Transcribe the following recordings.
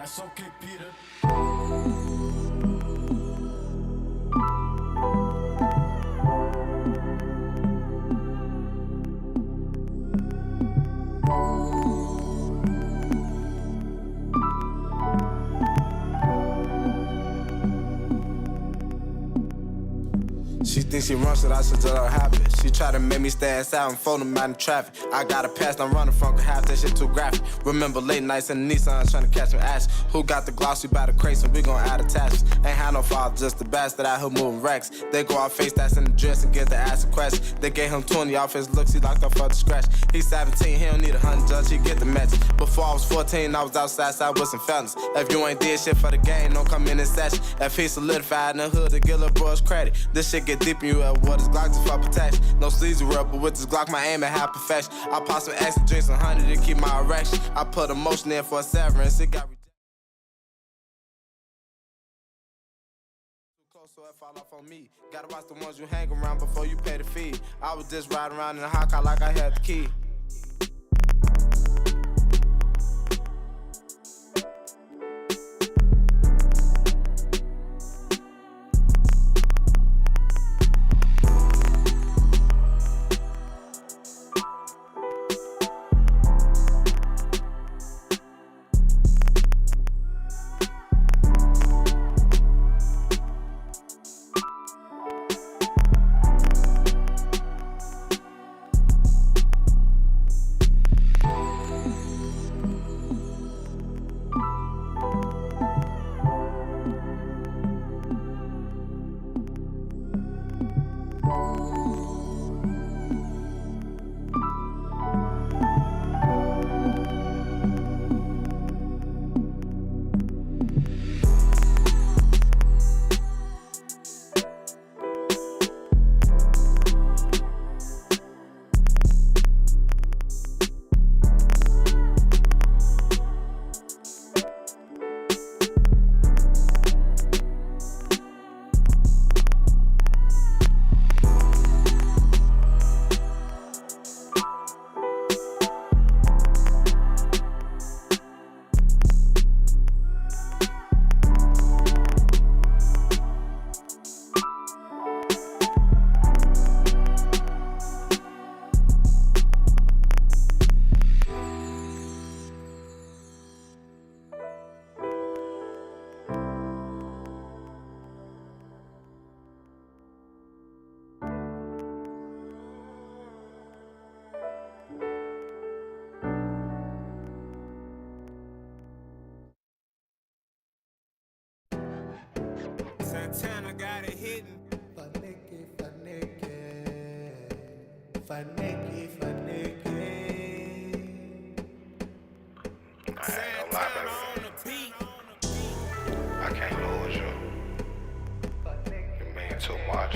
That's okay, Peter. She thinks she runs it, I should tell her habit. She try to make me stay inside and phone them out in traffic. I got a pass, I'm running from half that shit too graphic. Remember late nights in the Nissan trying to catch me ass. Who got the gloss? We by the crates and we gon' add attachments. Ain't had no father, just the bastard out here moving racks. They go out face that's in the dress and get the ass a question. They gave him 20 off his looks, he locked up for the scratch. He's 17, he don't need 100 judge, he get the message. Before I was 14, I was outside with some fellas. If you ain't did shit for the game, don't come in session. If he solidified in the hood to give little bros credit. This shit get deep in you at what is Glock just for protection. No sleazy rub, but with this Glock, my aim at high perfection. I pop some extra drinks, 100 to keep my erection. I put emotion in for a severance, it got rejected. Too close, so it fall off on me. Gotta watch the ones you hang around before you pay the fee. I was just riding around in a hot car like I had the key. Santana got it hidden. Faneki. Santana on the beat. I can't lose you. You mean too much.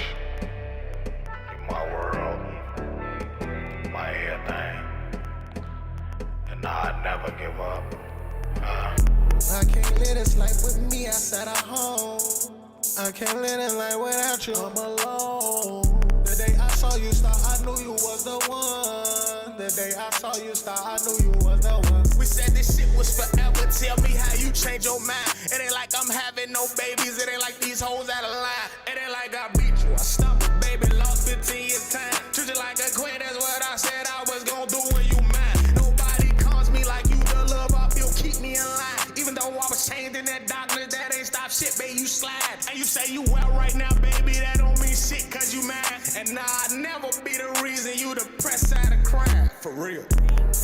You my world, my everything, and I'd never give up. I can't let this life with me outside of home. I can't live in life without you, I'm alone. The day I saw you start, I knew you was the one. The day I saw you start, I knew you was the one. We said this shit was forever, tell me how you change your mind. It ain't like I'm having no babies, it ain't like these hoes out of line. It ain't like I beat you, I stumbled, baby, lost 15 years time. Treat you like a queen, that's what I said I was gonna do when you mine. Nobody calls me like you, the love I feel keep me in line. Even though I was chained in that darkness, that ain't stop shit, baby, you slide. And you say you well right now, baby, that don't mean shit, cause you mad. And nah, I'd never be the reason you depressed out of crime, for real.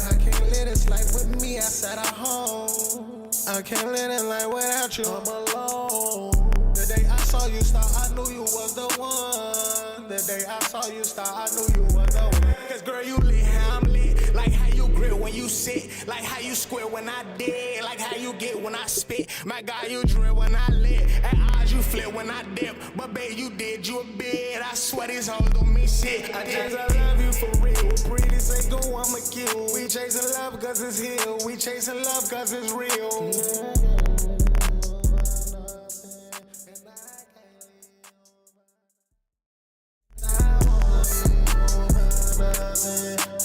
I can't live this life with me outside of home. I can't live this life without you, I'm alone. The day I saw you start, I knew you was the one. The day I saw you start, I knew you was the one. Cause girl, you lit how I'm lit. Like how you grip when you sit. Like how you square when I did. Like how you get when I spit. My God, you drill when I lit. At odds you flip when I dip. But babe, you did you a bit. I swear these hoes don't mean shit. I love you for real. Pretty say go, I'ma kill. We chasing love cause it's real. We chasing love cause it's real.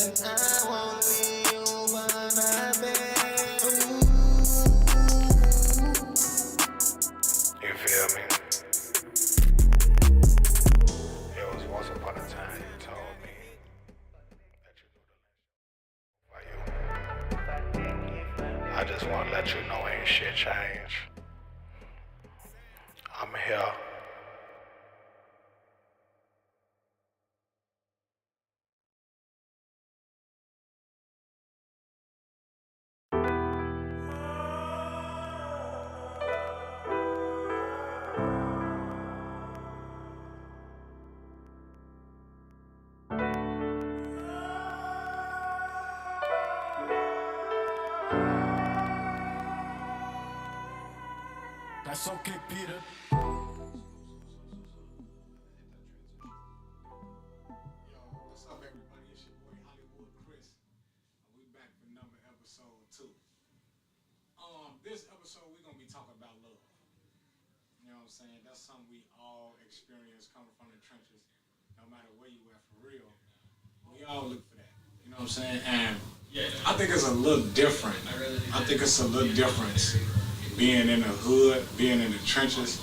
And I won't leave you for nothing. You feel me? It was once upon a time you told me that you knew the last for you. I just want to let you know ain't shit changed. I'm here. That's okay, Peter. Yo, what's up, everybody? It's your boy Hollywood Chris. We back for number episode 2. This episode we're gonna be talking about love. You know what I'm saying? That's something we all experience coming from the trenches. No matter where you at, for real. We all look for that. You know what I'm saying? And I think it's a little different. I think it's a little difference being in the hood, being in the trenches,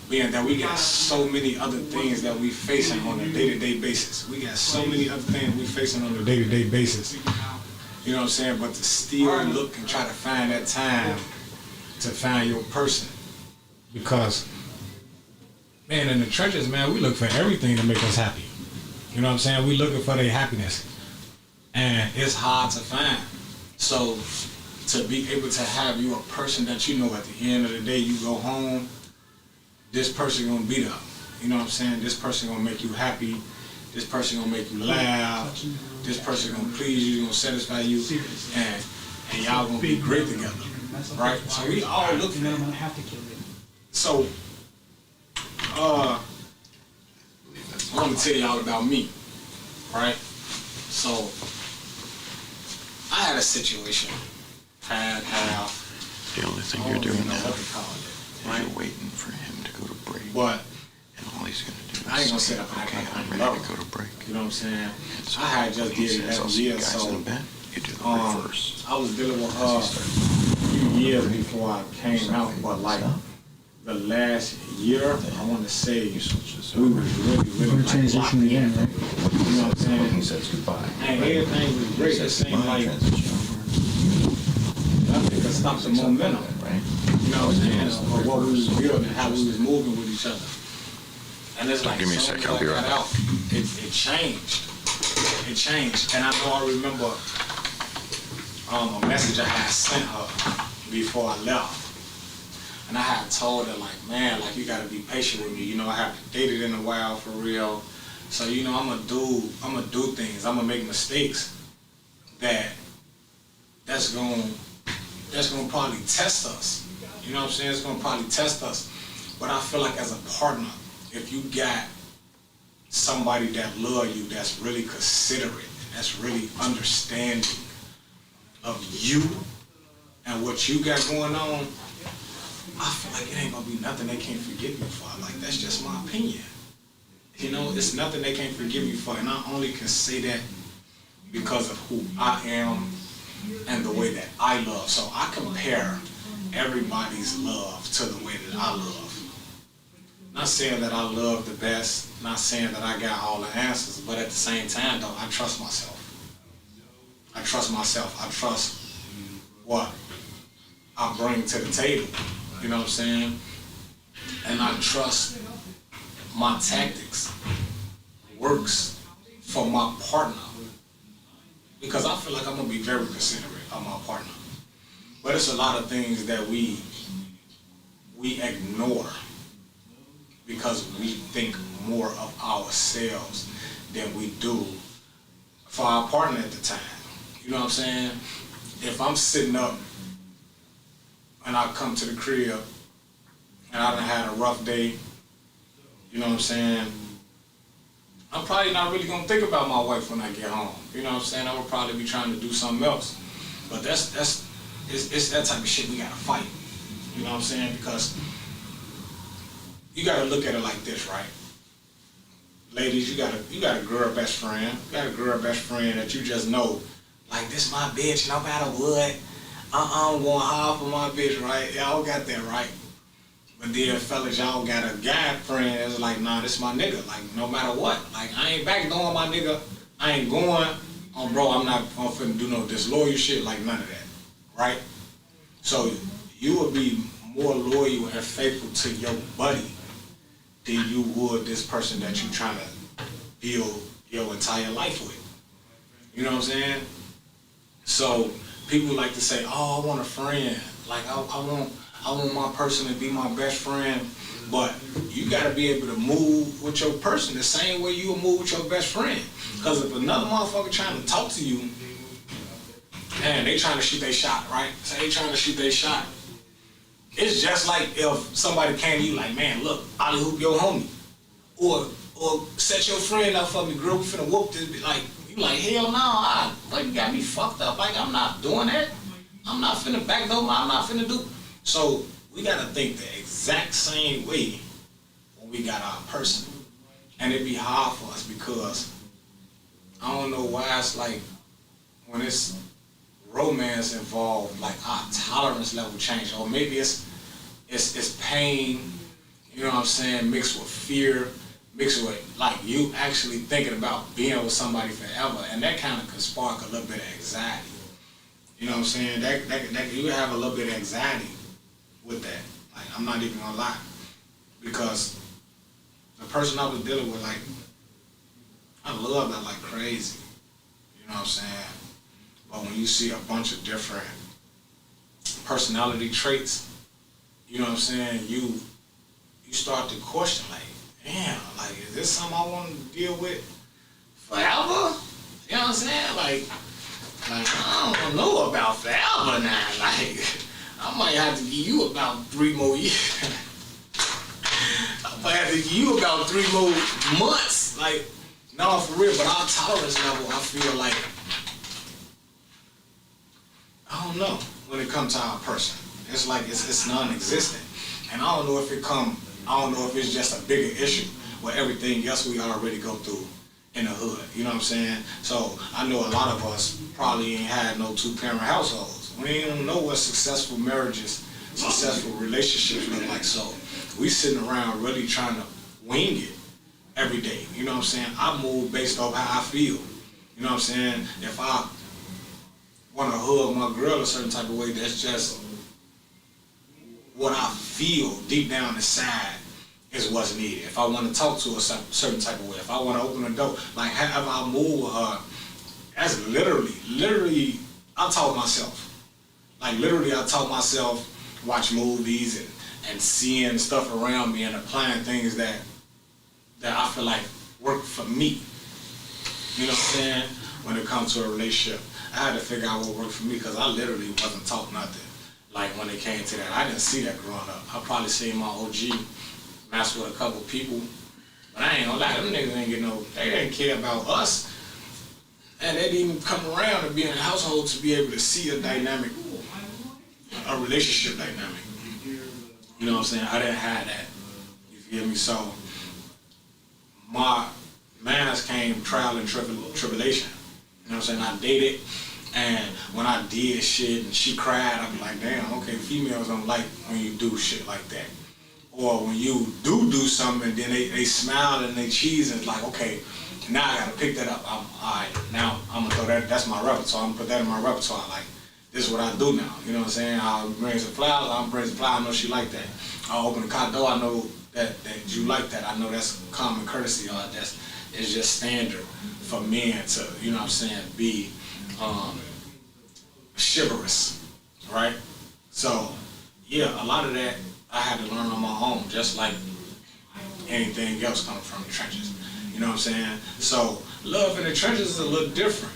being that we got so many other things that we facing on a day-to-day basis. We got so many other things we facing on a day-to-day basis. You know what I'm saying? But to still look and try to find that time to find your person. Because, man, in the trenches, man, we look for everything to make us happy. You know what I'm saying? We looking for their happiness. And it's hard to find. So, to be able to have you a person that you know at the end of the day, you go home, this person gonna be there. You know what I'm saying? This person gonna make you happy. This person gonna make you laugh. This person gonna please you, gonna satisfy you, and y'all gonna be great together, right? So we all look for that. So, I'm gonna tell y'all about me, right? So, I had a situation. The only thing you're doing now is you're waiting for him to go to break. But and all he's gonna do is I ain't gonna sit up and act okay, like I'm I ready to go to break. You know what I'm saying? So I had just he did it says, that I'll see you year, guys so in bed. You do the reverse. I was dealing with her a few years before I came out, but like the last year, I want to say we was really like transition locked in. again, right? You know what I'm saying? He says goodbye. And everything was great. It seemed like nothing could stop the momentum. Right? You know what I'm saying? Of what we was building, how we was moving with each other. And it's like, Give me a second, I'll be right back. It changed. It changed. And I know I remember a message I had sent her before I left. And I had told her, like, man, like, you gotta be patient with me. You know, I haven't dated in a while for real. So, you know, I'm gonna do things. I'm gonna make mistakes that's gonna probably test us. You know what I'm saying? It's gonna probably test us. But I feel like as a partner, if you got somebody that love you, that's really considerate, that's really understanding of you and what you got going on, I feel like it ain't gonna be nothing they can't forgive me for. Like, that's just my opinion. You know, it's nothing they can't forgive me for. And I only can say that because of who I am and the way that I love. So I compare everybody's love to the way that I love. Not saying that I love the best, not saying that I got all the answers, but at the same time, though, I trust myself. I trust myself. I trust what I bring to the table. You know what I'm saying? And I trust my tactics works for my partner. Because I feel like I'm gonna be very considerate of my partner. But it's a lot of things that we ignore because we think more of ourselves than we do for our partner at the time. You know what I'm saying? If I'm sitting up and I come to the crib and I done had a rough day, you know what I'm saying? I'm probably not really gonna think about my wife when I get home. You know what I'm saying? I would probably be trying to do something else. But it's that type of shit we gotta fight. You know what I'm saying? Because you gotta look at it like this, right? Ladies, you got a girl best friend. You got a girl best friend that you just know, like, this my bitch, no matter what. I'm going hard for my bitch, right? Y'all got that, right? But then fellas, y'all got a guy friend that's like, nah, this my nigga. Like, no matter what. Like, I ain't backdoing my nigga. I ain't going, oh bro, I'm not finna do no disloyal shit, like none of that. Right? So you would be more loyal and faithful to your buddy than you would this person that you trying to build your entire life with. You know what I'm saying? So people like to say, oh, I want a friend. Like I want my person to be my best friend. But you gotta be able to move with your person the same way you will move with your best friend. Cause if another motherfucker trying to talk to you, and they trying to shoot their shot, right? Say they trying to shoot their shot. It's just like if somebody came to you like, man, look, Ollie hoop your homie. Or set your friend up for me, girl, we finna whoop this bitch. Like, you like, hell no, but you got me fucked up. Like, I'm not doing that. I'm not finna back door, I'm not finna do. So, we gotta think the exact same way when we got our person. And it be hard for us because I don't know why it's like when it's romance involved, like our tolerance level change. Or maybe it's pain, you know what I'm saying, mixed with fear, mixed with like you actually thinking about being with somebody forever, and that kind of could spark a little bit of anxiety. You know what I'm saying? That you have a little bit of anxiety with that. Like, I'm not even gonna lie, because the person I was dealing with, like, I love that like crazy. You know what I'm saying? But when you see a bunch of different personality traits, you know what I'm saying, you start to question, like, damn, like, is this something I want to deal with forever? You know what I'm saying? Like I don't know about forever now. Like, I might have to give you about 3 more years. I might have to give you about 3 more months. Like, no, for real, but our tolerance level, I feel like, I don't know, when it comes to our person. It's like, it's non-existent. And I don't know if it's just a bigger issue with everything else we already go through in the hood. You know what I'm saying? So I know a lot of us probably ain't had no 2-parent households. We ain't even know what successful marriages, successful relationships look like. So we sitting around really trying to wing it every day. You know what I'm saying? I move based off how I feel. You know what I'm saying? If I want to hug my girl a certain type of way, that's just what I feel deep down inside is what's needed. If I want to talk to her a certain type of way, if I want to open a door, like however I move with her, that's literally, I talk myself. Like literally I talk myself, watch movies and seeing stuff around me and applying things that I feel like work for me. You know what I'm saying? When it comes to a relationship, I had to figure out what worked for me because I literally wasn't taught nothing. Like when it came to that, I didn't see that growing up. I probably seen my OG mess with a couple people, but I ain't gonna lie, them niggas ain't get no, they didn't care about us. And they didn't even come around to be in a household to be able to see a dynamic, a relationship dynamic. You know what I'm saying? I didn't have that. You feel me? So my mans came trial and tribulation. You know what I'm saying? I dated, and when I did shit and she cried, I'd be like, damn, okay, females don't like when you do shit like that. Or when you do something and then they smile and they cheese and it's like, okay, now I gotta pick that up. Alright, now I'm gonna throw that's my repertoire. I'm gonna put that in my repertoire. Like, this is what I do now. You know what I'm saying? I'll bring some flowers, I know she like that. I'll open the car door, I know that you like that. I know that's common courtesy, or it's just standard for men to, you know what I'm saying, be chivalrous, right? So, yeah, a lot of that I had to learn on my own, just like anything else coming from the trenches. You know what I'm saying? So, love in the trenches is a little different.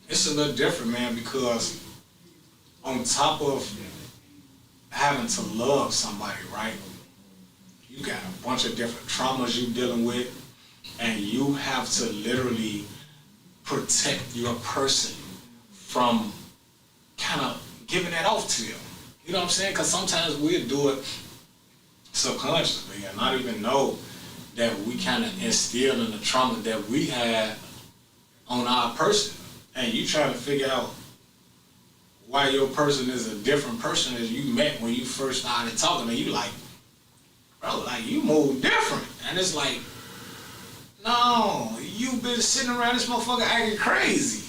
It's a little different, man, because on top of having to love somebody, right, you got a bunch of different traumas you're dealing with, and you have to literally protect your person from kind of giving that off to them. You know what I'm saying? Because sometimes we'll do it subconsciously and not even know that we kind of instill in the trauma that we had on our person. And you trying to figure out why your person is a different person as you met when you first started talking, and you like, like, you move different. And it's like, no, you've been sitting around this motherfucker acting crazy.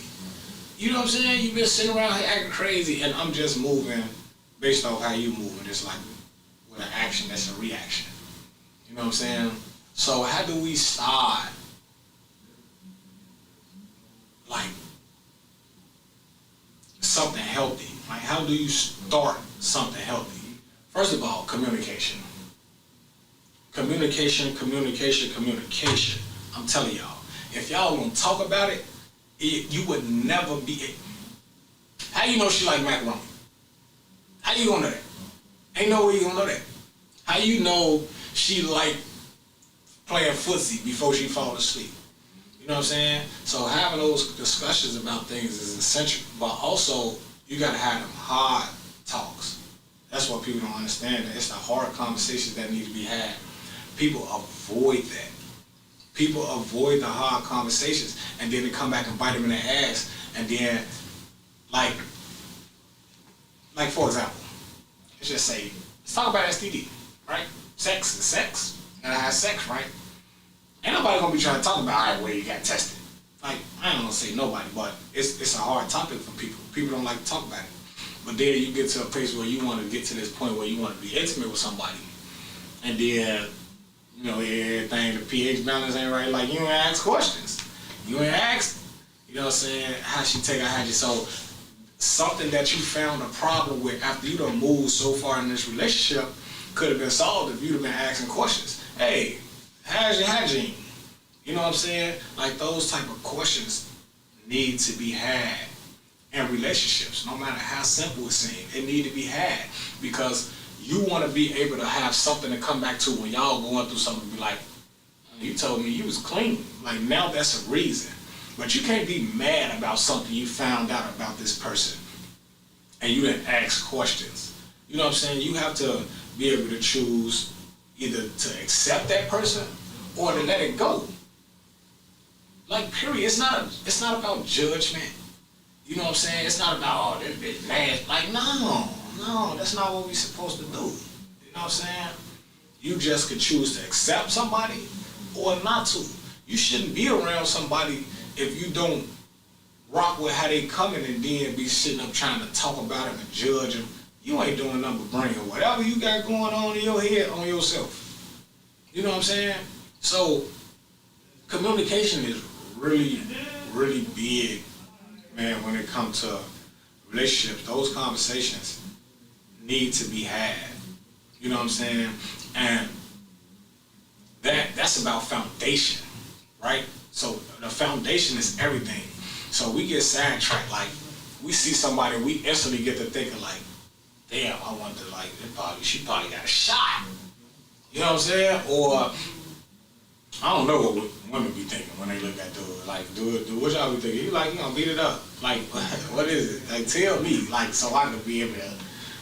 You know what I'm saying? You've been sitting around here acting crazy, and I'm just moving based off how you moving. It's like, with an action, that's a reaction. You know what I'm saying? So how do we start, like, something healthy? Like, how do you start something healthy? First of all, communication. Communication. I'm telling y'all, if y'all don't talk about it, you would never be. How you know she like macaroni? How you gonna know that? Ain't no way you gonna know that. How you know she like playing footsie before she fall asleep? You know what I'm saying? So having those discussions about things is essential, but also you gotta have them hard talks. That's what people don't understand. It's the hard conversations that need to be had. People avoid that. People avoid the hard conversations, and then they come back and bite them in the ass, and then, like for example, let's just say, let's talk about STD, right? Sex is sex. You gotta have sex, right? Ain't nobody gonna be trying to talk about, all right, where you got tested. Like, I ain't gonna say nobody, but it's a hard topic for people. People don't like to talk about it. But then you get to a place where you want to get to this point where you want to be intimate with somebody, and then, you know, everything, the pH balance ain't right. Like, you ain't ask questions. You ain't asked, you know what I'm saying, how she take her hygiene. So something that you found a problem with after you done moved so far in this relationship could have been solved if you'd have been asking questions. Hey, how's your hygiene? You know what I'm saying? Like, those type of questions need to be had in relationships. No matter how simple it seems, it need to be had, because you want to be able to have something to come back to when y'all going through something and be like, you told me you was clean. Like, now that's a reason. But you can't be mad about something you found out about this person and you didn't ask questions. You know what I'm saying? You have to be able to choose either to accept that person or to let it go. Like, period. It's not about judgment. You know what I'm saying? It's not about, oh, this bitch nasty. Like, no, that's not what we're supposed to do. You know what I'm saying? You just could choose to accept somebody or not to. You shouldn't be around somebody if you don't rock with how they coming and then be sitting up trying to talk about them and judge them. You ain't doing nothing but bringing whatever you got going on in your head on yourself. You know what I'm saying? So communication is really, really big, man, when it comes to relationships. Those conversations need to be had. You know what I'm saying? And that's about foundation, right? So the foundation is everything. So we get sidetracked, like, we see somebody, we instantly get to thinking like, damn, I wonder, like, she probably got a shot. You know what I'm saying? Or, I don't know what women be thinking when they look at dude. Like, dude, what y'all be thinking? You like, you gonna beat it up? Like, what is it? Like, tell me, like, so I can be able to,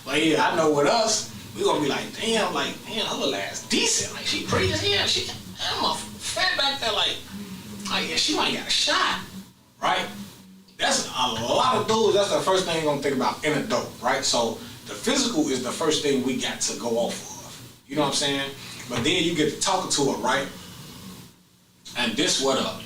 like, yeah, I know with us, we gonna be like, damn, her little ass decent. Like, she pretty as hell. I'm a fat back there, like, yeah, she might got a shot, right? That's a lot of dudes, that's the first thing you're gonna think about in a dope, right? So the physical is the first thing we got to go off of. You know what I'm saying? But then you get to talking to her, right? And this what up?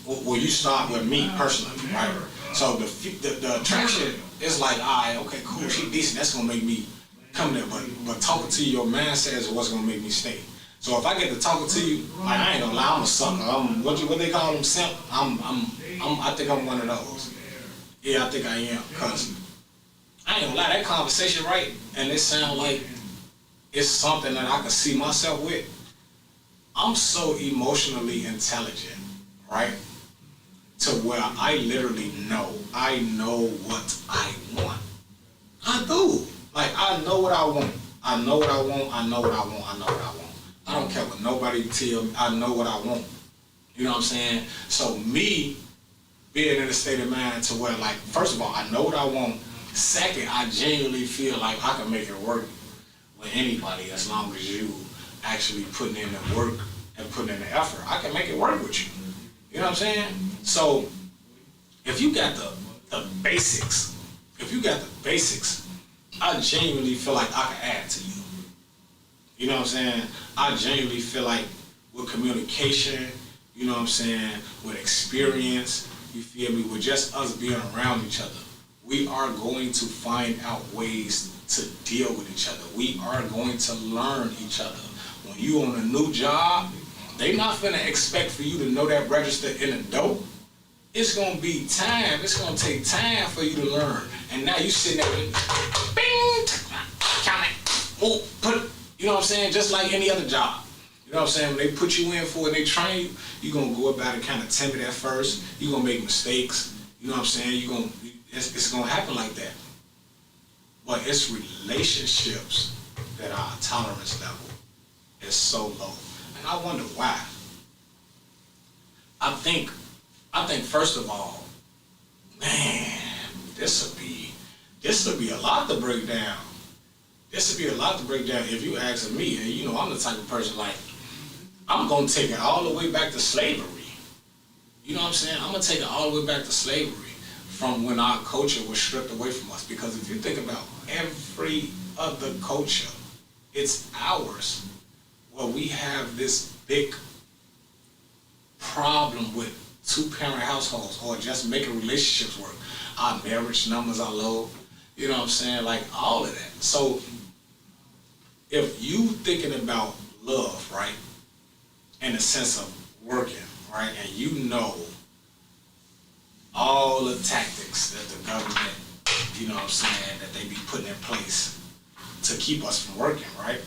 Well, you start with me personally, right? So the attraction is like, all right, okay, cool, she decent, that's gonna make me come there. But talking to you, your mindset is what's gonna make me stay. So if I get to talking to you, like, I ain't gonna lie, I'm a sucker. What they call them, simp? I think I'm one of those. Yeah, I think I am, cause I ain't gonna lie, that conversation, right? And it sound like it's something that I can see myself with. I'm so emotionally intelligent, right? To where I literally know. I know what I want. I do. Like, I know what I want. I know what I want. I know what I want. I know what I want. I don't care what nobody tell me. I know what I want. You know what I'm saying? So me being in a state of mind to where, like, first of all, I know what I want. Second, I genuinely feel like I can make it work with anybody as long as you actually putting in the work and putting in the effort. I can make it work with you. You know what I'm saying? So if you got the basics, I genuinely feel like I can add to you. You know what I'm saying? I genuinely feel like with communication, you know what I'm saying, with experience, you feel me, with just us being around each other, we are going to find out ways to deal with each other. We are going to learn each other. When you on a new job, they not finna expect for you to know that register in a dope. It's gonna be time. It's gonna take time for you to learn. And now you sitting there, bing, count it, oh, put it. You know what I'm saying? Just like any other job. You know what I'm saying? When they put you in for it, they train you, you're gonna go about it kind of timid at first. You're gonna make mistakes. You know what I'm saying? It's gonna happen like that. But it's relationships that our tolerance level is so low. And I wonder why. I think first of all, man, this would be a lot to break down. This would be a lot to break down if you ask me. And you know, I'm the type of person like, I'm gonna take it all the way back to slavery. You know what I'm saying? I'm gonna take it all the way back to slavery from when our culture was stripped away from us. Because if you think about every other culture, it's ours. Well, we have this big problem with two-parent households or just making relationships work. Our marriage numbers are low. You know what I'm saying? Like all of that. So if you thinking about love, right, in the sense of working, right, and you know all the tactics that the government, you know what I'm saying, that they be putting in place to keep us from working, right?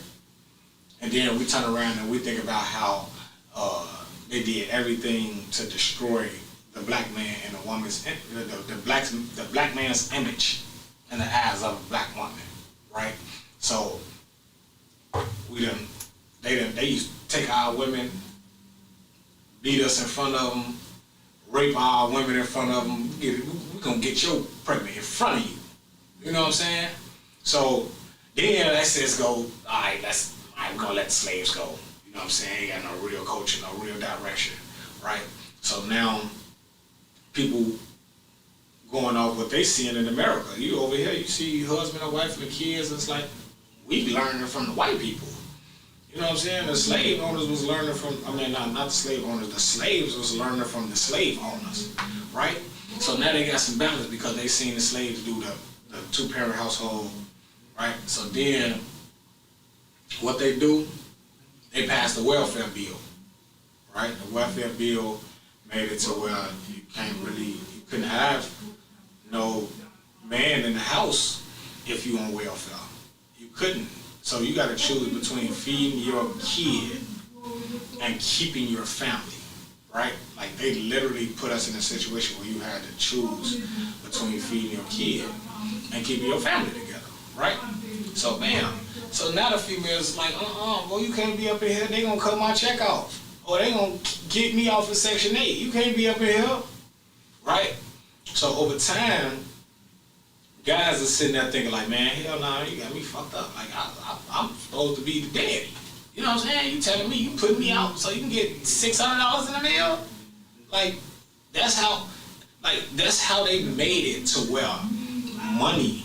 And then we turn around and we think about how they did everything to destroy the black man and the woman's, the black man's image in the eyes of a black woman, right? So they used to take our women, beat us in front of them, rape our women in front of them. We're gonna get you pregnant in front of you. You know what I'm saying? So then that says go, all right, we're gonna let the slaves go. You know what I'm saying? Ain't got no real culture, no real direction, right? So now people going off what they seeing in America. You over here, you see husband and wife and the kids, it's like, we learning from the white people. You know what I'm saying? The slave owners was learning from, not the slave owners, the slaves was learning from the slave owners, right? So now they got some balance because they seen the slaves do the two-parent household, right? So then, what they do, they passed the welfare bill, right? The welfare bill made it to where you couldn't have no man in the house if you on welfare. You couldn't. So you got to choose between feeding your kid and keeping your family, right? Like they literally put us in a situation where you had to choose between feeding your kid and keeping your family together, right? So bam. So now the female's like, boy, you can't be up in here. They gonna cut my check off, or they gonna kick me off of Section 8. You can't be up in here, right? So over time, guys are sitting there thinking like, man, hell no, you got me fucked up. Like I'm supposed to be the daddy. You know what I'm saying? You telling me you put me out so you can get $600 in the mail? Like that's how they made it to where money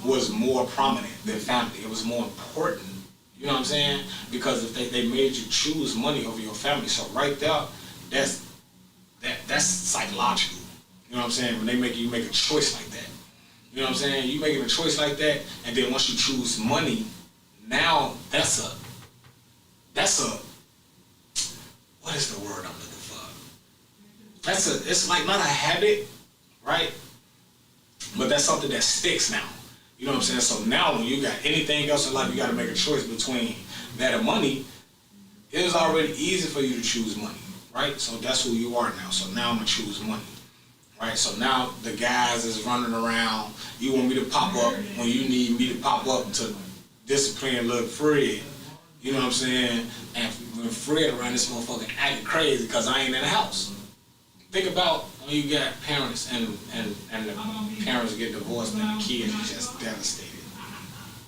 was more prominent than family. It was more important. You know what I'm saying? Because if they made you choose money over your family, so right there, that's psychological. You know what I'm saying? When they make you make a choice like that. You know what I'm saying? You making a choice like that, and then once you choose money, now that's a what is the word I'm looking for? It's like not a habit, right? But that's something that sticks now. You know what I'm saying? So now when you got anything else in life, you got to make a choice between that and money. It is already easy for you to choose money, right? So that's who you are now. So now I'm going to choose money, right? So now the guys is running around. You want me to pop up when you need me to pop up to discipline little Fred. You know what I'm saying? And when Fred around this motherfucker acting crazy because I ain't in the house. Think about when you got parents and the parents get divorced and the kids are just devastated.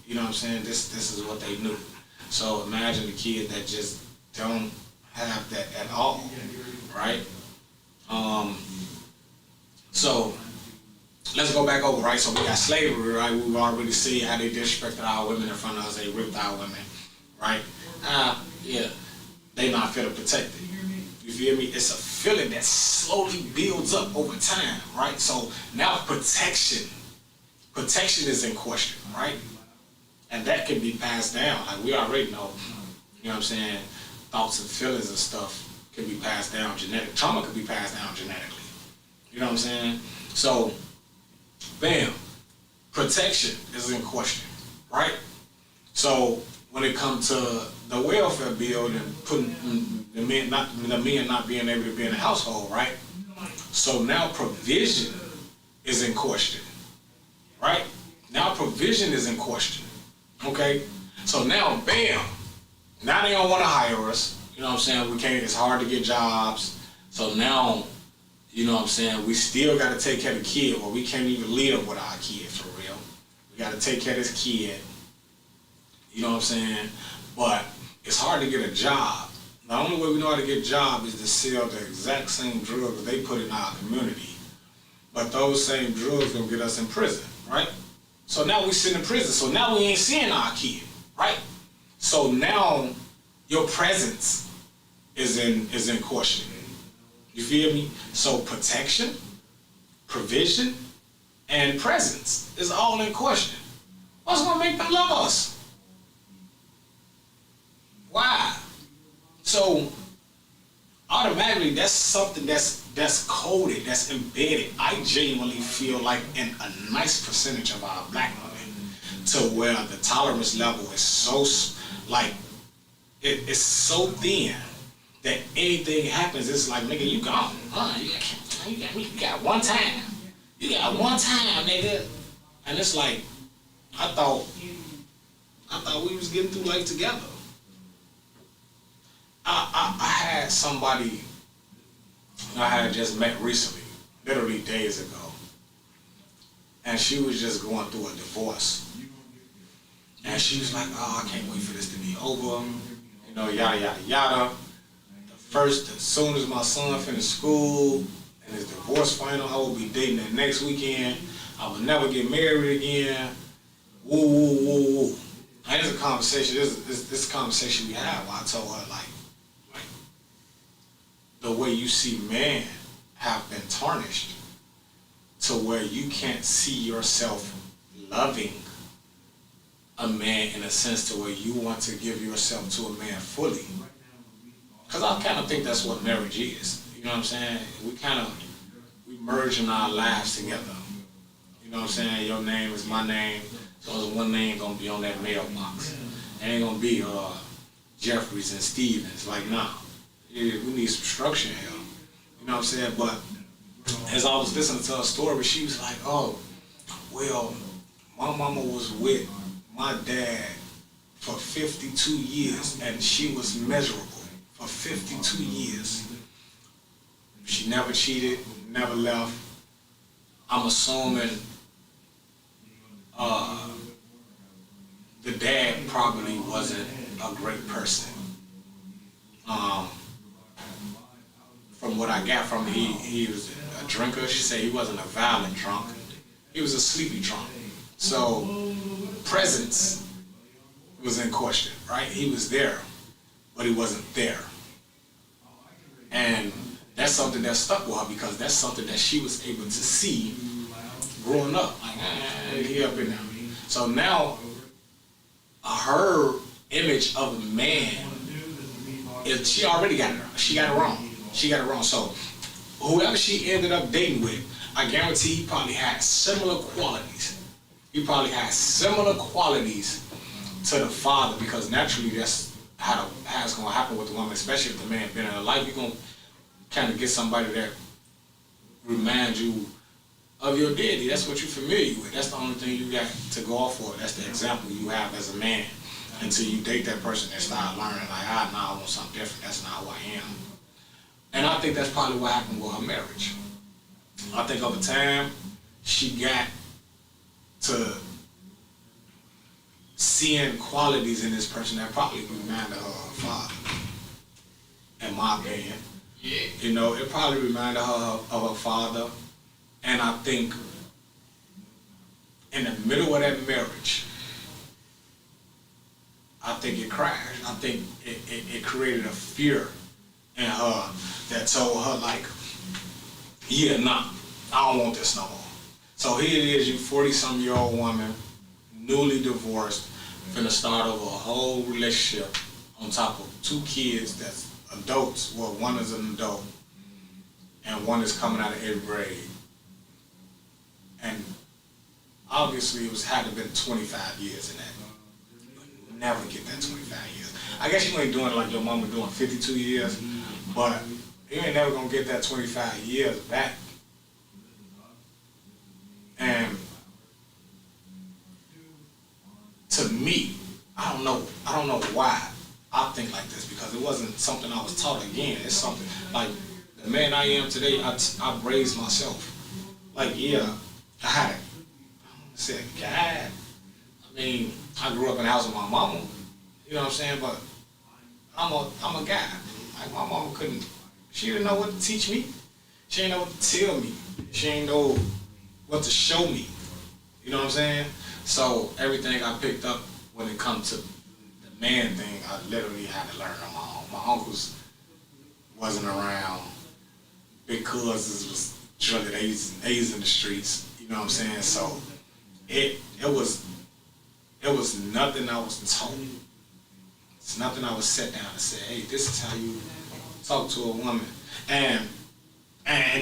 You know what I'm saying? This is what they knew. So imagine the kid that just don't have that at all, right? So let's go back over, right? So we got slavery, right? We've already seen how they disrespected our women in front of us. They ripped our women, right? Yeah, they not feel protected. You feel me? It's a feeling that slowly builds up over time, right? So now protection is in question, right? And that can be passed down. Like we already know, you know what I'm saying? Thoughts and feelings and stuff can be passed down genetically. Trauma can be passed down genetically. You know what I'm saying? So, bam, protection is in question, right? So when it comes to the welfare bill and putting the men not being able to be in the household, right? So now provision is in question, right? Now provision is in question, okay? So now, bam, now they don't want to hire us. You know what I'm saying? We can't, it's hard to get jobs. So now, you know what I'm saying, we still got to take care of the kid, or we can't even live with our kid for real. We got to take care of this kid. You know what I'm saying? But it's hard to get a job. The only way we know how to get a job is to sell the exact same drugs they put in our community. But those same drugs gonna get us in prison, right? So now we sit in prison. So now we ain't seeing our kid, right? So now your presence is in question. You feel me? So protection, provision, and presence is all in question. What's gonna make them love us? Why? So automatically that's something that's coded, that's embedded. I genuinely feel like in a nice percentage of our black women, to where the tolerance level is so like it's so thin that anything happens, it's like, nigga, you gone. You got one time. You got one time, nigga. And it's like, I thought we was getting through life together. I had somebody I had just met recently, literally days ago, and she was just going through a divorce. And she was like, oh, I can't wait for this to be over, you know, yada, yada, yada. As soon as my son finished school and his divorce final, I will be dating the next weekend. I will never get married again. Woo, woo, woo, woo. And it's a conversation, this conversation we had where I told her, like, the way you see men have been tarnished to where you can't see yourself loving a man in a sense to where you want to give yourself to a man fully. Because I kind of think that's what marriage is. You know what I'm saying? We merging our lives together. You know what I'm saying? Your name is my name, so there's one name gonna be on that mailbox. It ain't gonna be Jeffries and Stevens. Like, nah. Yeah, we need some structure here. You know what I'm saying? But as I was listening to her story, she was like, oh, well, my mama was with my dad for 52 years and she was miserable for 52 years. She never cheated, never left. I'm assuming the dad probably wasn't a great person. From what I got from him, he was a drinker. She said he wasn't a violent drunk. He was a sleepy drunk. So presence was in question, right? He was there, but he wasn't there. And that's something that stuck with her because that's something that she was able to see growing up. Like, he up in there. So now her image of a man, she already got it wrong. She got it wrong. She got it wrong. So whoever she ended up dating with, I guarantee he probably had similar qualities. He probably had similar qualities to the father because naturally that's how it's going to happen with the woman, especially if the man been in her life. You're going to kind of get somebody that reminds you of your daddy. That's what you're familiar with. That's the only thing you got to go off for. That's the example you have as a man until you date that person and start learning like, I want something different. That's not who I am. And I think that's probably what happened with her marriage. I think over time, she got to seeing qualities in this person that probably reminded her of her father, in my opinion. Yeah. You know, it probably reminded her of her father. And I think in the middle of that marriage, I think it crashed. I think it created a fear in her that told her like, yeah, nah, I don't want this no more. So here it is, you 40-some-year-old woman, newly divorced, finna start over a whole relationship on top of 2 kids that's adults. Well, one is an adult and one is coming out of 8th grade. And obviously it had to been 25 years in that. You'll never get that 25 years. I guess you ain't doing it like your mama doing 52 years, but you ain't never gonna get that 25 years back. And to me, I don't know why I think like this, because it wasn't something I was taught. Again, it's something like the man I am today. I raised myself. Like, yeah, I had said God. I mean, I grew up in the house with my mama. You know what I'm saying? But I'm a guy. Like, my mama couldn't. She didn't know what to teach me. She didn't know what to tell me. She didn't know what to show me. You know what I'm saying? So everything I picked up when it comes to the man thing, I literally had to learn on my own. My uncles wasn't around. Big cousins was drilling A's in the streets. You know what I'm saying? So it was nothing I was told. It's nothing I was set down and said, hey, this is how you talk to a woman. And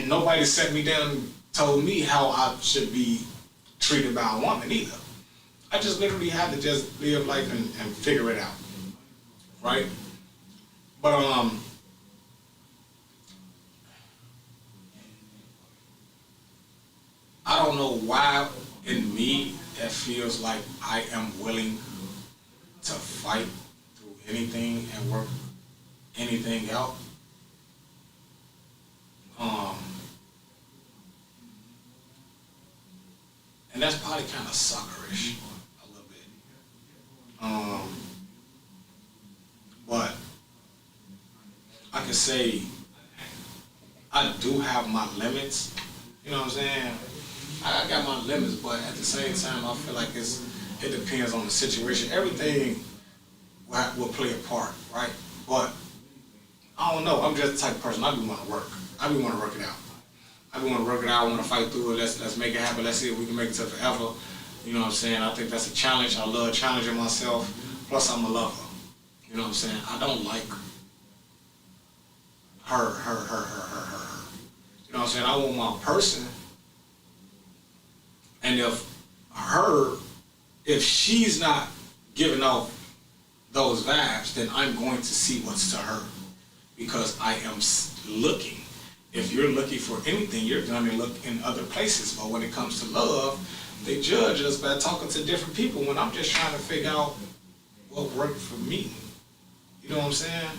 nobody set me down and told me how I should be treated by a woman either. I just literally had to just live life and figure it out, right? But I don't know why in me that feels like I am willing to fight through anything and work anything out. And that's probably kind of suckerish a little bit. But I can say I do have my limits. You know what I'm saying? I got my limits, but at the same time, I feel like it depends on the situation. Everything will play a part, right? But I don't know. I'm just the type of person, I do want to work. I do want to work it out. I want to work it out. I want to fight through it. Let's make it happen. Let's see if we can make it to forever. You know what I'm saying? I think that's a challenge. I love challenging myself. Plus, I'm a lover. You know what I'm saying? I don't like her. You know what I'm saying? I want my person. And if she's not giving off those vibes, then I'm going to see what's to her, because I am looking. If you're looking for anything, you're going to look in other places. But when it comes to love, they judge us by talking to different people when I'm just trying to figure out what worked for me. You know what I'm saying?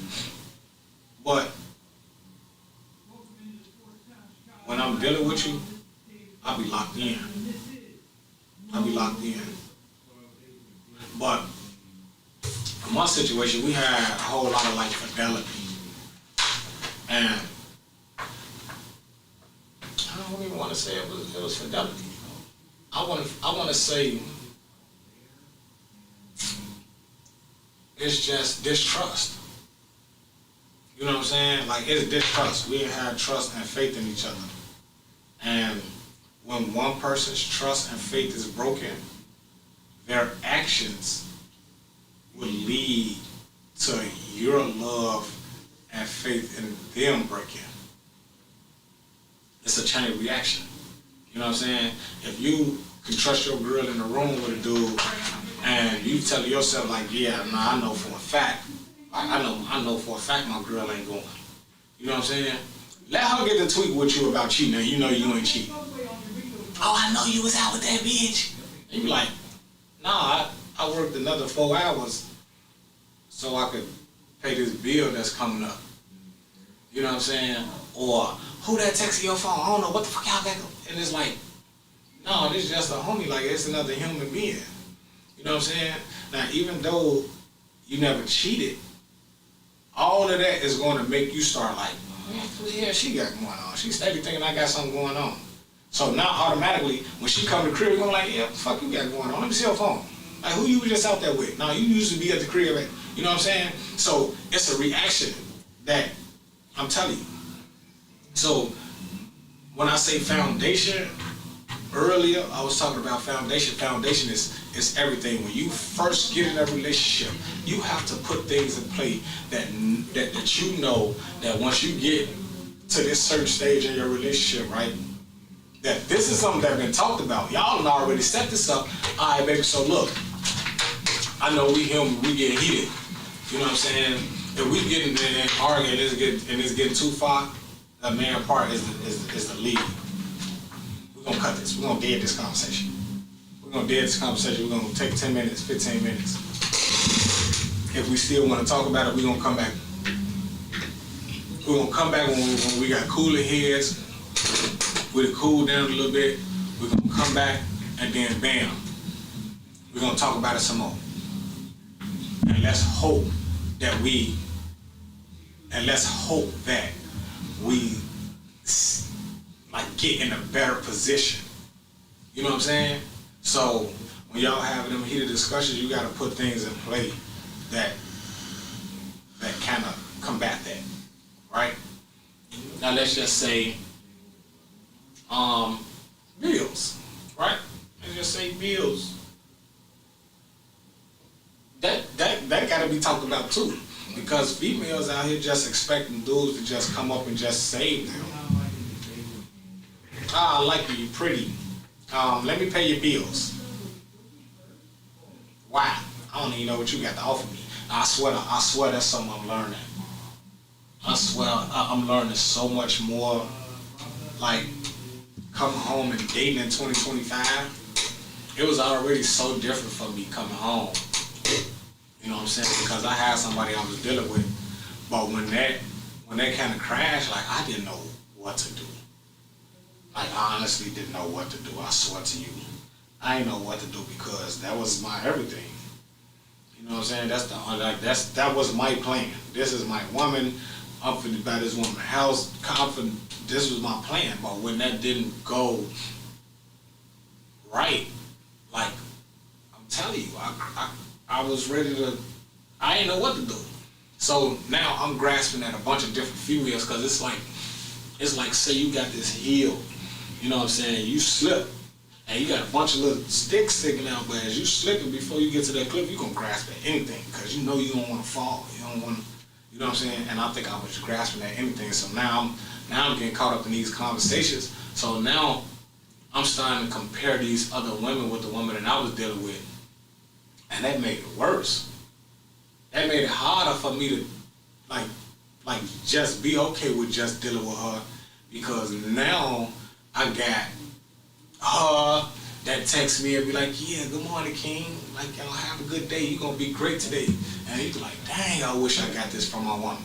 But when I'm dealing with you, I'll be locked in. But in my situation, we had a whole lot of like fidelity. And I don't even want to say it was fidelity. I want to say it's just distrust. You know what I'm saying? Like, it's distrust. We had trust and faith in each other. And when one person's trust and faith is broken, their actions will lead to your love and faith in them breaking. It's a chain reaction. You know what I'm saying? If you can trust your girl in the room with a dude and you tell yourself like, yeah, nah, I know for a fact, I know for a fact my girl ain't going. You know what I'm saying? Let her get the tweet with you about cheating and you know you ain't cheating. Oh, I know you was out with that bitch. And you be like, nah, I worked another 4 hours so I could pay this bill that's coming up. You know what I'm saying? Or, who that texting your phone? I don't know, what the fuck y'all got? And it's like, no, this is just a homie, like it's another human being. You know what I'm saying? Now, even though you never cheated, all of that is going to make you start like, what the hell she got going on? She's steady thinking I got something going on. So now automatically, when she come to the crib, you're going like, yeah, what the fuck you got going on? Let me see your phone. Like, who you was just out there with? No, you used to be at the crib, you know what I'm saying? So it's a reaction that I'm telling you. So when I say foundation, earlier I was talking about foundation. Foundation is everything. When you first get in a relationship, you have to put things in play that you know that once you get to this certain stage in your relationship, right? That this is something that's been talked about. Y'all done already set this up. All right, baby, so look, I know we get heated. You know what I'm saying? If we get in there and arguing and it's getting too far, the man part is the lead. We're gonna cut this. We're gonna dead this conversation. We're gonna take 10 minutes, 15 minutes. If we still want to talk about it, we're gonna come back. We're gonna come back when we got cooler heads. We'll cool down a little bit. We're gonna come back and then bam, we're gonna talk about it some more. And let's hope that we like get in a better position. You know what I'm saying? So when y'all having them heated discussions, you gotta put things in play that kind of combat that, right? Now let's just say bills, right? Let's just say bills. That gotta be talked about too, because females out here just expecting dudes to just come up and just save them. I like you, you're pretty. Let me pay your bills. Wow, I don't even know what you got to offer me. I swear that's something I'm learning. I swear I'm learning so much more. Like coming home and dating in 2025, it was already so different for me coming home. You know what I'm saying? Because I had somebody I was dealing with, but when that kind of crashed, like I didn't know what to do. Like I honestly didn't know what to do. I swear to you, I didn't know what to do because that was my everything. You know what I'm saying? That was my plan. This is my woman. I'm finna buy this woman a house. This was my plan. But when that didn't go right, like I'm telling you, I was ready to. I didn't know what to do. So now I'm grasping at a bunch of different females because it's like say you got this heel. You know what I'm saying? You slip. And you got a bunch of little sticks sticking out, but as you slipping before you get to that cliff, you're going to grasp at anything because you know you don't want to fall. You don't want to, you know what I'm saying? And I think I was grasping at anything. So now I'm getting caught up in these conversations. So now I'm starting to compare these other women with the woman that I was dealing with. And that made it worse. That made it harder for me to like just be okay with just dealing with her because now I got her that texts me and be like, yeah, good morning, King. Like, y'all have a good day. You're going to be great today. And you be like, dang, I wish I got this from my woman.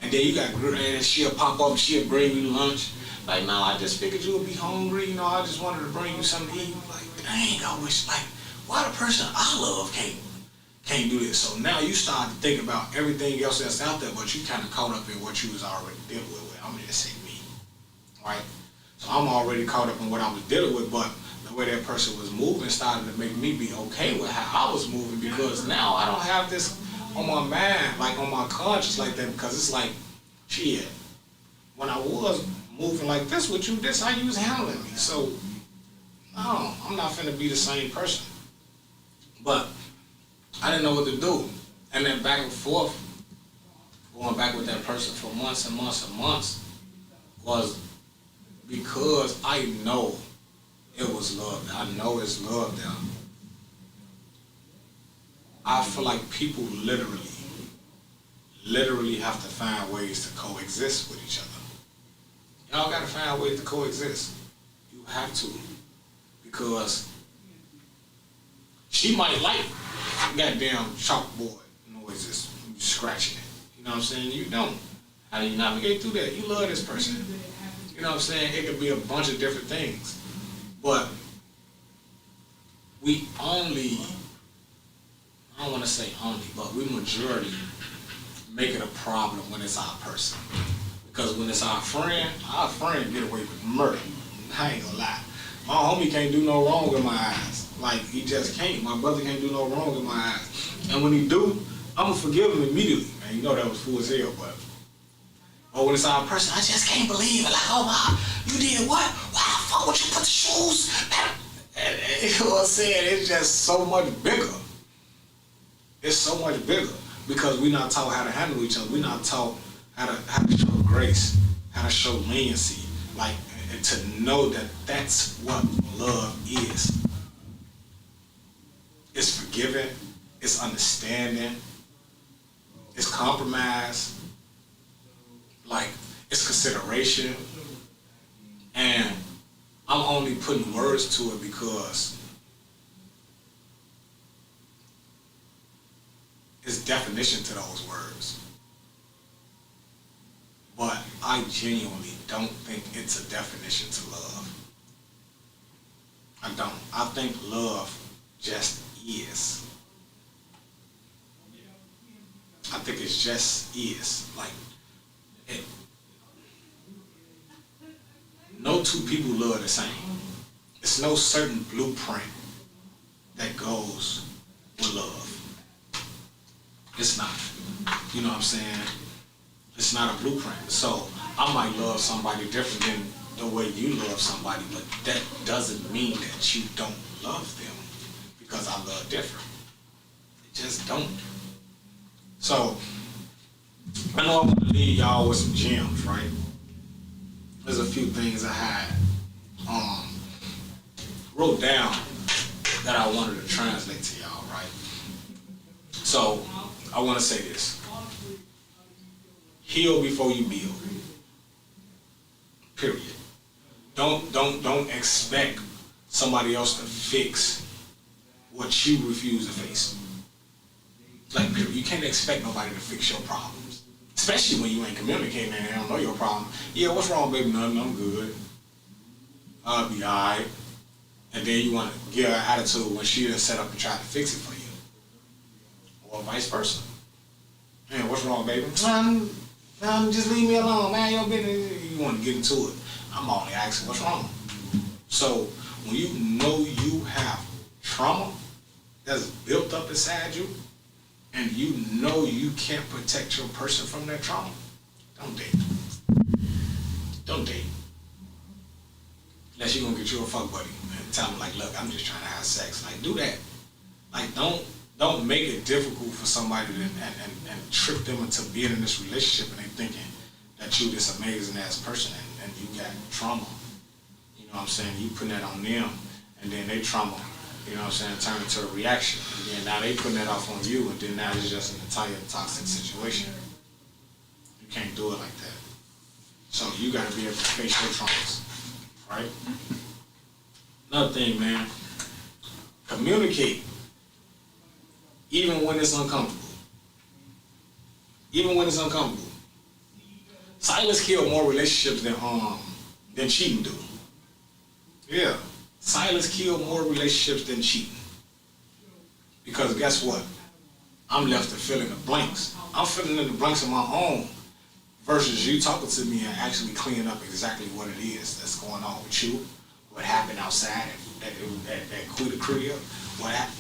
And then you got, and she'll pop up and she'll bring you lunch. Like, no, I just figured you would be hungry. You know, I just wanted to bring you something to eat. Like, dang, I wish, like, why the person I love can't do this? So now you start to think about everything else that's out there, but you kind of caught up in what you was already dealing with. I'm going to just say me, right? So I'm already caught up in what I was dealing with, but the way that person was moving started to make me be okay with how I was moving because now I don't have this on my mind, like on my conscience like that because it's like, shit, when I was moving like this with you, this how you was handling me. So, no, I'm not finna be the same person. But I didn't know what to do. And then back and forth, going back with that person for months and months and months was because I know it was love. I know it's love there. I feel like people literally have to find ways to coexist with each other. Y'all gotta find ways to coexist. You have to. Because she might like goddamn chalkboard noises, scratching it. You know what I'm saying? You don't. How do you navigate through that? You love this person. You know what I'm saying? It could be a bunch of different things. But we only, I don't want to say only, but we majority make it a problem when it's our person. Because when it's our friend get away with murder. I ain't gonna lie. My homie can't do no wrong in my eyes. Like, he just can't. My brother can't do no wrong in my eyes. And when he do, I'm going to forgive him immediately. Man, you know that was fool as hell, but... Oh, when it's our person, I just can't believe it. Like, oh, my, you did what? Why the fuck would you put the shoes? And you know what I'm saying? It's just so much bigger. It's so much bigger because we're not taught how to handle each other. We're not taught how to show grace, how to show leniency, like, and to know that that's what love is. It's forgiving, it's understanding, it's compromise, like, it's consideration. And I'm only putting words to it because it's definition to those words. But I genuinely don't think it's a definition to love. I don't. I think love just is. I think it just is. Like, no two people love the same. It's no certain blueprint that goes with love. It's not. You know what I'm saying? It's not a blueprint. So I might love somebody different than the way you love somebody, but that doesn't mean that you don't love them because I love different. It just don't. So I know I want to leave y'all with some gems, right? There's a few things I had wrote down that I wanted to translate to y'all, right? So I want to say this. Heal before you build. Period. Don't expect somebody else to fix what you refuse to face. Like, period. You can't expect nobody to fix your problems. Especially when you ain't communicating and they don't know your problem. Yeah, what's wrong, baby? Nothing, I'm good. I'll be alright. And then you want to give her an attitude when she done set up and try to fix it for you. Or vice versa. Man, what's wrong, baby? Just leave me alone, man. Your business. You want to get into it. I'm only asking what's wrong. So when you know you have trauma that's built up inside you, and you know you can't protect your person from that trauma, don't date. Don't date. Unless you're gonna get you a fuck buddy and tell them, like, look, I'm just trying to have sex. Like, do that. Like, don't make it difficult for somebody to, and trick them into being in this relationship and they thinking that you this amazing ass person and you got trauma. You know what I'm saying? You putting that on them and then they trauma, you know what I'm saying, turn into a reaction. And then now they putting that off on you and then now it's just an entire toxic situation. You can't do it like that. So you gotta be able to face your traumas, right? Another thing, man, communicate. Even when it's uncomfortable. Even when it's uncomfortable. Silence kills more relationships than cheating do. Yeah. Silence kills more relationships than cheating. Because guess what? I'm left to fill in the blanks. I'm filling in the blanks of my own versus you talking to me and actually cleaning up exactly what it is that's going on with you, what happened outside at Quita Creo.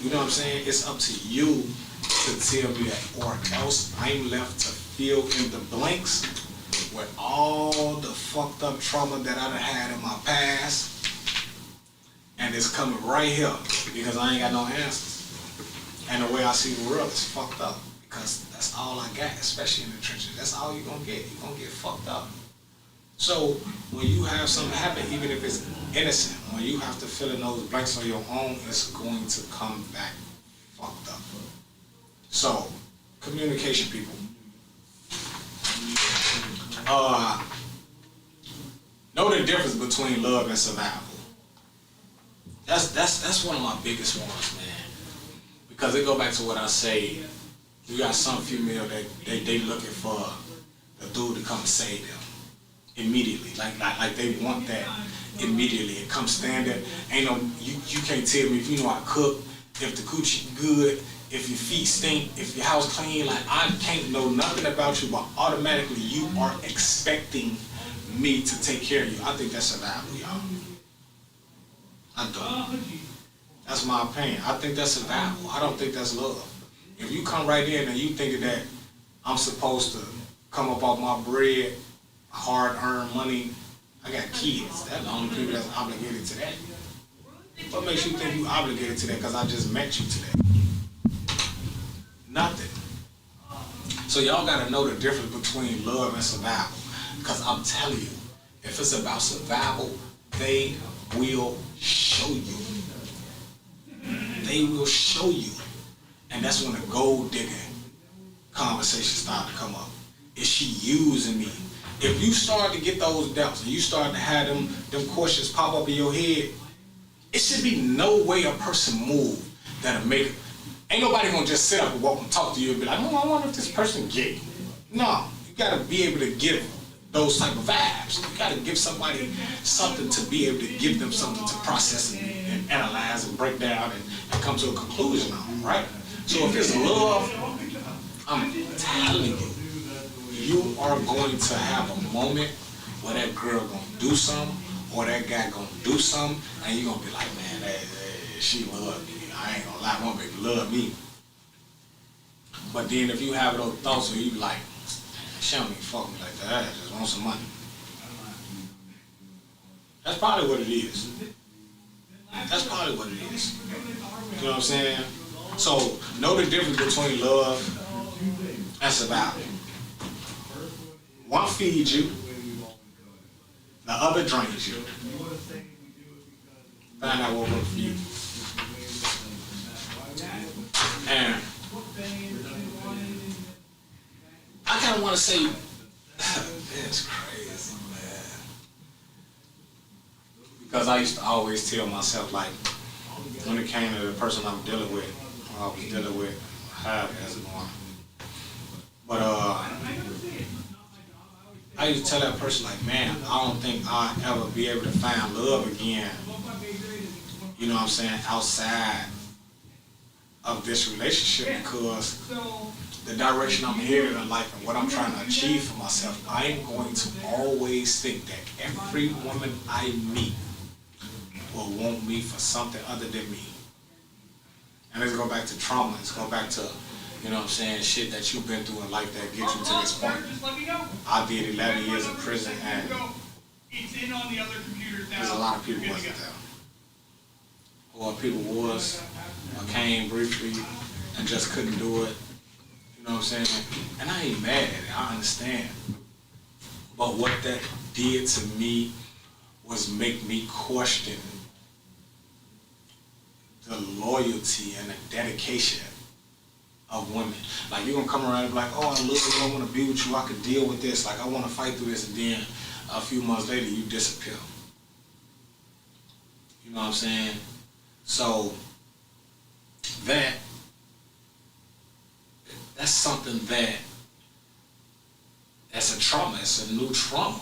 You know what I'm saying? It's up to you to tell me that, or else I'm left to fill in the blanks with all the fucked up trauma that I done had in my past, and it's coming right here because I ain't got no answers. And the way I see the world is fucked up because that's all I got, especially in the trenches. That's all you're gonna get. You're gonna get fucked up. So when you have something happen, even if it's innocent, when you have to fill in those blanks on your own, it's going to come back fucked up. So, communication, people. Know the difference between love and survival. That's one of my biggest ones, man. Because it go back to what I say. You got some female that they looking for the dude to come and save them. Immediately, like they want that immediately. It comes standard. Ain't no you can't tell me if you know how to cook, if the coochie good, if your feet stink, if your house clean. Like, I can't know nothing about you, but automatically you are expecting me to take care of you. I think that's survival, y'all. I don't. That's my opinion. I think that's survival. I don't think that's love. If you come right in and you thinking that I'm supposed to come up off my bread, hard-earned money, I got kids. That's the only people that's obligated to that. What makes you think you obligated to that? Because I just met you to that. Nothing. So y'all gotta know the difference between love and survival. Because I'm telling you, if it's about survival, they will show you. They will show you. And that's when the gold digging conversation start to come up. Is she using me? If you start to get those doubts and you start to have them questions pop up in your head, it should be no way a person move that'll make it. Ain't nobody gonna just sit up and walk and talk to you and be like, oh, I wonder if this person gay. No, you gotta be able to give those type of vibes. You gotta give somebody something to be able to give them something to process and analyze and break down and come to a conclusion on, right? So if it's love, I'm telling you, you are going to have a moment where that girl gonna do something or that guy gonna do something and you're gonna be like, man, she love me. I ain't gonna lie, my baby love me. But then if you have those thoughts where you be like, she don't even fuck me like that, I just want some money. That's probably what it is. That's probably what it is. You know what I'm saying? So, know the difference between love and survival. One feeds you, the other drains you. Find out what works for you. And I kind of want to say, it's crazy, man. Because I used to always tell myself, like, when it came to the person I'm dealing with, or I was dealing with, how it's going. But I used to tell that person, like, man, I don't think I'll ever be able to find love again, you know what I'm saying, outside of this relationship, because the direction I'm headed in life and what I'm trying to achieve for myself, I am going to always think that every woman I meet will want me for something other than me. And let's go back to trauma. Let's go back to, you know what I'm saying, shit that you've been through in life that gets you to this point. I did 11 years in prison, and there's a lot of people wasn't there. Or people was, or came briefly and just couldn't do it. You know what I'm saying? And I ain't mad at it, I understand. But what that did to me was make me question the loyalty and the dedication of women. Like, you're gonna come around and be like, oh, I love you, I wanna be with you, I could deal with this, like I wanna fight through this, and then a few months later you disappear. You know what I'm saying? So that's something that's a trauma, it's a new trauma.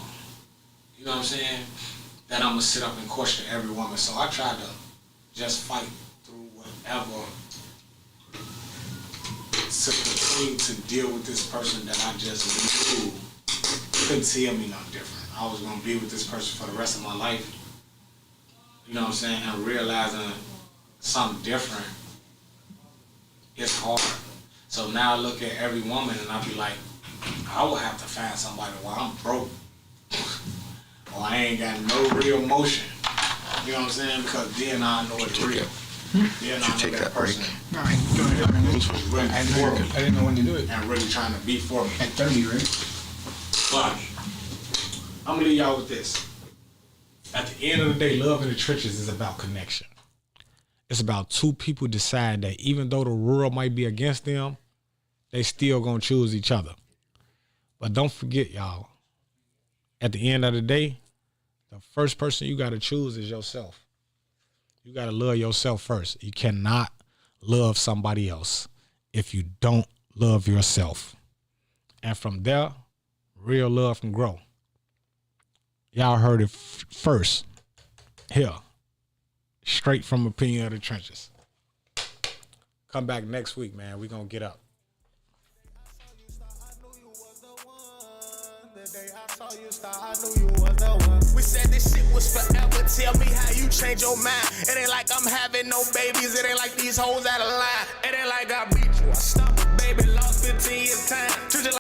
You know what I'm saying? That I'm gonna sit up and question every woman. So I try to just fight through whatever to continue to deal with this person that I just knew couldn't tell me no different. I was gonna be with this person for the rest of my life. You know what I'm saying? And realizing something different is hard. So now I look at every woman and I be like, I will have to find somebody while I'm broke. Or I ain't got no real motion. You know what I'm saying? Because then I know it's real. Then I know that person. No, I ain't doing it. Really for me. I didn't know when to do it. And really trying to be for me. At 30, right? But I'm gonna leave y'all with this. At the end of the day, love in the trenches is about connection. It's about two people decide that even though the world might be against them, they still gonna choose each other. But don't forget, y'all, at the end of the day, the first person you gotta choose is yourself. You gotta love yourself first. You cannot love somebody else if you don't love yourself. And from there, real love can grow. Y'all heard it first here, straight from Opinion of the Trenches. Come back next week, man. We gonna get up. The day I saw you start, I knew you was the one. We said this shit was forever. Tell me how you change your mind. It ain't like I'm having no babies. It ain't like these hoes out of line. It ain't like I beat you. I stumbled, baby, lost 15 years time. Treat you like